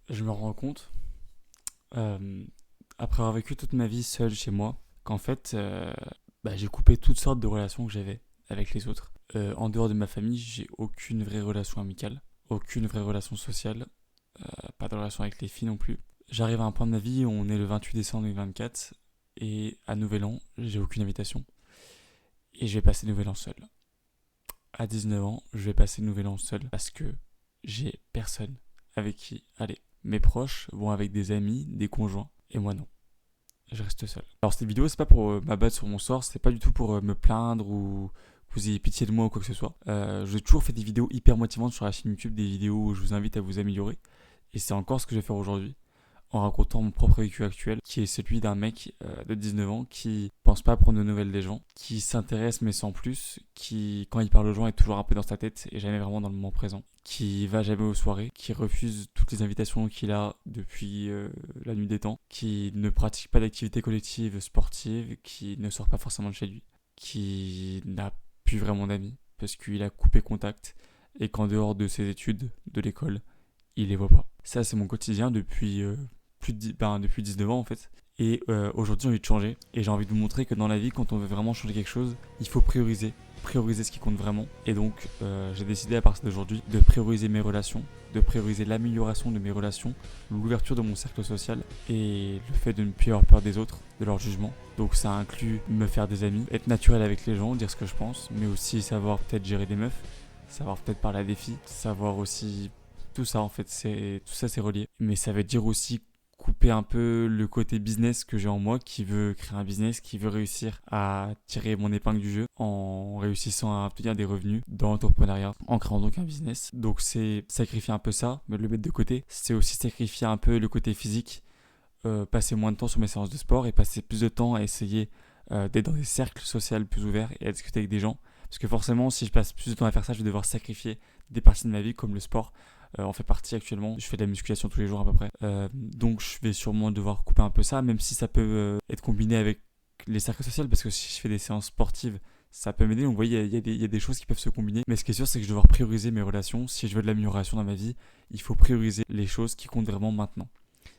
je me rends compte, euh, après avoir vécu toute ma vie seul chez moi, qu'en fait, j'ai coupé toutes sortes de relations que j'avais avec les autres. En dehors de ma famille, j'ai aucune vraie relation amicale, aucune vraie relation sociale, pas de relation avec les filles non plus. J'arrive à un point de ma vie où on est le 28 décembre 2024 et à Nouvel An, j'ai aucune invitation et je vais passer Nouvel An seul. À 19 ans, je vais passer Nouvel An seul parce que j'ai personne avec qui aller. Mes proches vont avec des amis, des conjoints et moi non. Je reste seul. Alors cette vidéo, c'est pas pour m'abattre sur mon sort, c'est pas du tout pour me plaindre ou que vous ayez pitié de moi ou quoi que ce soit. J'ai toujours fait des vidéos hyper motivantes sur la chaîne YouTube, des vidéos où je vous invite à vous améliorer. Et c'est encore ce que je vais faire aujourd'hui, en racontant mon propre vécu actuel, qui est celui d'un mec de 19 ans qui pense pas prendre de nouvelles des gens, qui s'intéresse mais sans plus, qui, quand il parle aux gens, est toujours un peu dans sa tête et jamais vraiment dans le moment présent, qui va jamais aux soirées, qui refuse toutes les invitations qu'il a depuis la nuit des temps, qui ne pratique pas d'activité collective sportive, qui ne sort pas forcément de chez lui, qui n'a plus vraiment d'amis parce qu'il a coupé contact et qu'en dehors de ses études, de l'école, il les voit pas. Ça, c'est mon quotidien depuis depuis 19 ans en fait. Et aujourd'hui, j'ai envie de changer. Et j'ai envie de vous montrer que dans la vie, quand on veut vraiment changer quelque chose, il faut prioriser. Prioriser ce qui compte vraiment. Et donc, j'ai décidé à partir d'aujourd'hui de prioriser mes relations, de prioriser l'amélioration de mes relations, l'ouverture de mon cercle social et le fait de ne plus avoir peur des autres, de leur jugement. Donc, ça inclut me faire des amis, être naturel avec les gens, dire ce que je pense, mais aussi savoir peut-être gérer des meufs, savoir peut-être parler à des filles, savoir aussi tout ça en fait, tout ça c'est relié. Mais ça veut dire aussi couper un peu le côté business que j'ai en moi, qui veut créer un business, qui veut réussir à tirer mon épingle du jeu en réussissant à obtenir des revenus dans l'entrepreneuriat, en créant donc un business. Donc c'est sacrifier un peu ça, mais le mettre de côté. C'est aussi sacrifier un peu le côté physique, passer moins de temps sur mes séances de sport et passer plus de temps à essayer d'être dans des cercles sociaux plus ouverts et à discuter avec des gens. Parce que forcément, si je passe plus de temps à faire ça, je vais devoir sacrifier des parties de ma vie comme le sport. En fait partie actuellement. Je fais de la musculation tous les jours à peu près. Donc je vais sûrement devoir couper un peu ça, même si ça peut être combiné avec les cercles sociaux, parce que si je fais des séances sportives, ça peut m'aider. Donc vous voyez, il y a des choses qui peuvent se combiner. Mais ce qui est sûr, c'est que je vais devoir prioriser mes relations. Si je veux de l'amélioration dans ma vie, il faut prioriser les choses qui comptent vraiment maintenant.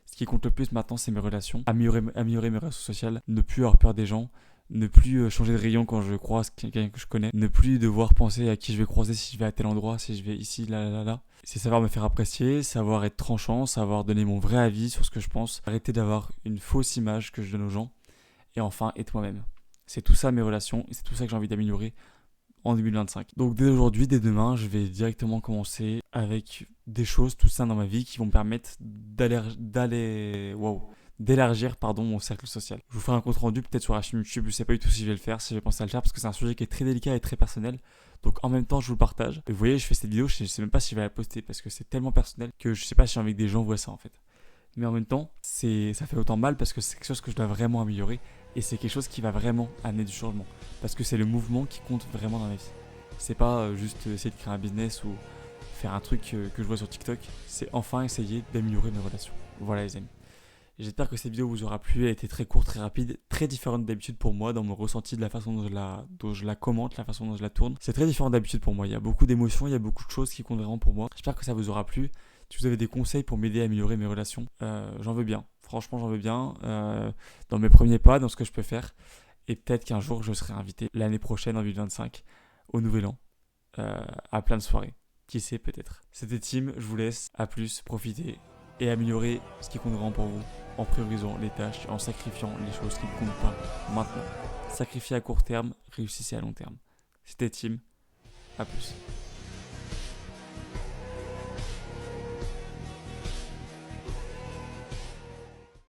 Ce qui compte le plus maintenant, c'est mes relations. Améliorer mes relations sociales, ne plus avoir peur des gens, ne plus changer de rayon quand je croise quelqu'un que je connais, ne plus devoir penser à qui je vais croiser si je vais à tel endroit, si je vais ici, là, là, là, là. C'est savoir me faire apprécier, savoir être tranchant, savoir donner mon vrai avis sur ce que je pense, arrêter d'avoir une fausse image que je donne aux gens, et enfin être moi-même. C'est tout ça mes relations, et c'est tout ça que j'ai envie d'améliorer en 2025. Donc dès aujourd'hui, dès demain, je vais directement commencer avec des choses, tout ça dans ma vie qui vont me permettre d'élargir mon cercle social. Je vous ferai un compte rendu peut-être sur la chaîne YouTube, je sais pas du tout si je vais le faire, si je vais penser à le faire parce que c'est un sujet qui est très délicat et très personnel. Donc en même temps, je vous le partage. Et vous voyez, je fais cette vidéo, je sais même pas si je vais la poster parce que c'est tellement personnel que je sais pas si j'ai envie que des gens voient ça en fait. Mais en même temps, ça fait autant mal parce que c'est quelque chose que je dois vraiment améliorer et c'est quelque chose qui va vraiment amener du changement. Parce que c'est le mouvement qui compte vraiment dans ma vie. C'est pas juste essayer de créer un business ou faire un truc que je vois sur TikTok, c'est enfin essayer d'améliorer mes relations. Voilà les amis. J'espère que cette vidéo vous aura plu, elle a été très courte, très rapide, très différente d'habitude pour moi dans mon ressenti de la façon dont je la commente, la façon dont je la tourne. C'est très différent d'habitude pour moi, il y a beaucoup d'émotions, il y a beaucoup de choses qui comptent vraiment pour moi. J'espère que ça vous aura plu. Si vous avez des conseils pour m'aider à améliorer mes relations, j'en veux bien. Franchement, j'en veux bien. Dans mes premiers pas, dans ce que je peux faire. Et peut-être qu'un jour, je serai invité l'année prochaine, en 2025, au Nouvel An, à plein de soirées. Qui sait, peut-être. C'était Tim, je vous laisse. À plus, profitez et améliorez ce qui compte vraiment pour vous en priorisant les tâches, en sacrifiant les choses qui ne comptent pas maintenant. Sacrifiez à court terme, réussissez à long terme. C'était Tim, à plus.